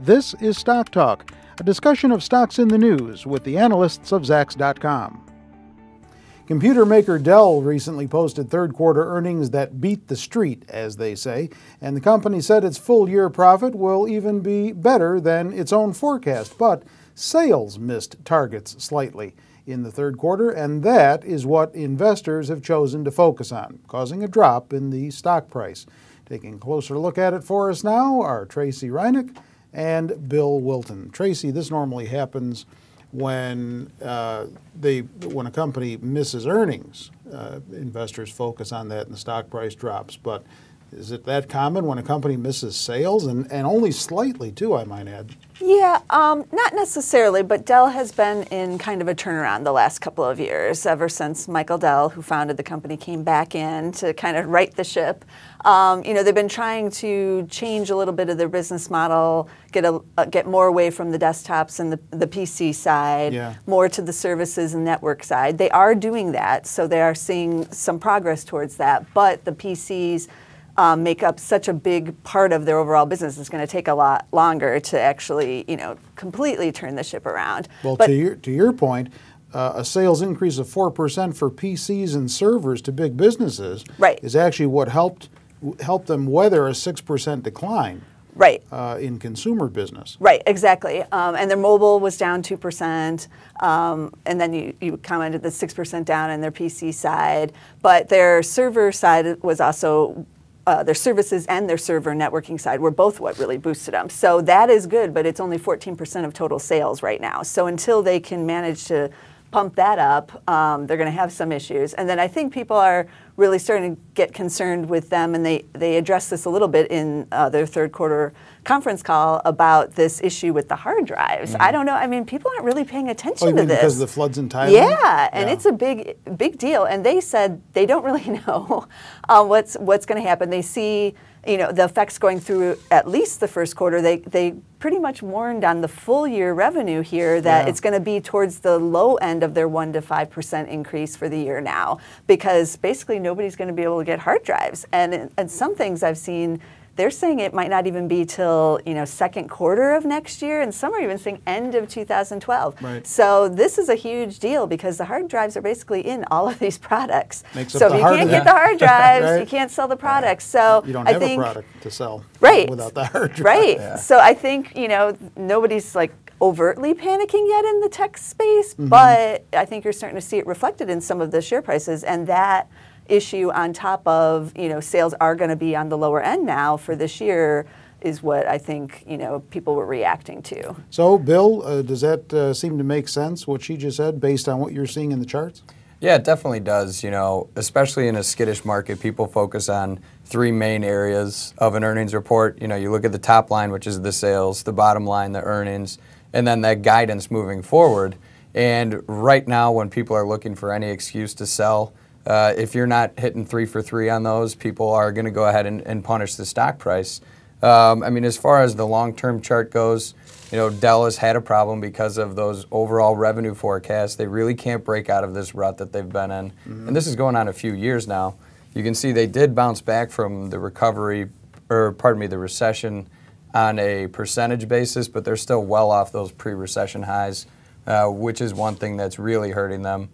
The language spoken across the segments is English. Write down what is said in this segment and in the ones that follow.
This is Stock Talk, a discussion of stocks in the news with the analysts of Zacks.com. Computer maker Dell recently posted third quarter earnings that beat the street, as they say, and the company said its full year profit will even be better than its own forecast, but sales missed targets slightly in the third quarter, and that is what investors have chosen to focus on, causing a drop in the stock price. Taking a closer look at it for us now are Tracy Reinick and Bill Wilton. Tracy, this normally happens when a company misses earnings. Investors focus on that and the stock price drops. But is it that common when a company misses sales? And only slightly, too, I might add. Yeah, not necessarily, but Dell has been in kind of a turnaround the last couple of years, ever since Michael Dell, who founded the company, came back in to kind of right the ship. They've been trying to change a little bit of their business model, get more away from the desktops and the PC side, more to the services and network side. They are doing that, so they are seeing some progress towards that, but the PCs make up such a big part of their overall business. It's going to take a lot longer to actually, completely turn the ship around. Well, but to your point, a sales increase of 4% for PCs and servers to big businesses is actually what helped them weather a 6% decline. In consumer business. Right, exactly. And their mobile was down 2%, and then you commented the 6% down in their PC side, but their server side was also their services and their server networking side were both what really boosted them. So that is good, but it's only 14% of total sales right now. So until they can manage to pump that up, they're going to have some issues. And then I think people are really starting to get concerned with them, and they addressed this a little bit in their third quarter conference call about this issue with the hard drives. I don't know. I mean, people aren't really paying attention to this. Because of the floods in Thailand? Yeah, and it's a big deal. And they said they don't really know what's going to happen. They see the effects going through at least the first quarter. They pretty much warned on the full year revenue here that it's going to be towards the low end of their 1 to 5% increase for the year now, because basically nobody's going to be able to get hard drives. And some things I've seen, they're saying it might not even be till second quarter of next year, and some are even saying end of 2012. Right. So this is a huge deal because the hard drives are basically in all of these products. So if you can't get the hard drives, you can't sell the products. So you don't have a product to sell without the hard drive. Right. So I think nobody's like overtly panicking yet in the tech space, but I think you're starting to see it reflected in some of the share prices, and that issue on top of sales are going to be on the lower end now for this year is what I think people were reacting to. So Bill, does that seem to make sense, what she just said, based on what you're seeing in the charts? Yeah, it definitely does. Especially in a skittish market, people focus on three main areas of an earnings report. You look at the top line, which is the sales, the bottom line, the earnings, and then that guidance moving forward. And right now, when people are looking for any excuse to sell, if you're not hitting 3 for 3 on those, people are going to go ahead and punish the stock price. As far as the long-term chart goes, Dell has had a problem because of those overall revenue forecasts. They really can't break out of this rut that they've been in. And this is going on a few years now. You can see they did bounce back from the the recession on a percentage basis, but they're still well off those pre-recession highs, which is one thing that's really hurting them.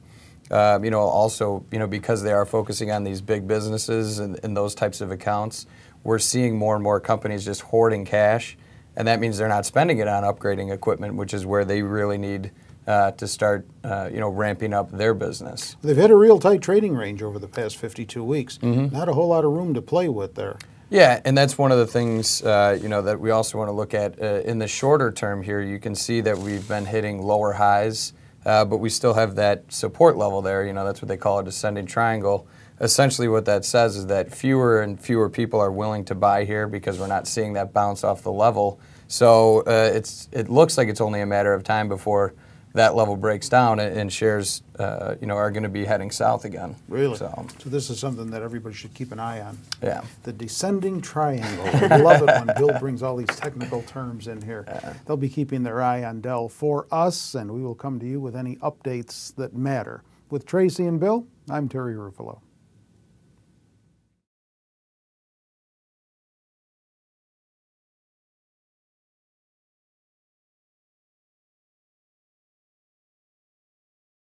Also, because they are focusing on these big businesses and those types of accounts, we're seeing more and more companies just hoarding cash, and that means they're not spending it on upgrading equipment, which is where they really need to start, ramping up their business. They've had a real tight trading range over the past 52 weeks. Not a whole lot of room to play with there. Yeah, and that's one of the things, that we also want to look at in the shorter term here. You can see that we've been hitting lower highs, but we still have that support level there. That's what they call a descending triangle. Essentially what that says is that fewer and fewer people are willing to buy here because we're not seeing that bounce off the level. So it looks like it's only a matter of time before that level breaks down and shares are going to be heading south again. Really? So this is something that everybody should keep an eye on. Yeah. The descending triangle. I love it when Bill brings all these technical terms in here. They'll be keeping their eye on Dell for us, and we will come to you with any updates that matter. With Tracy and Bill, I'm Terry Ruffalo.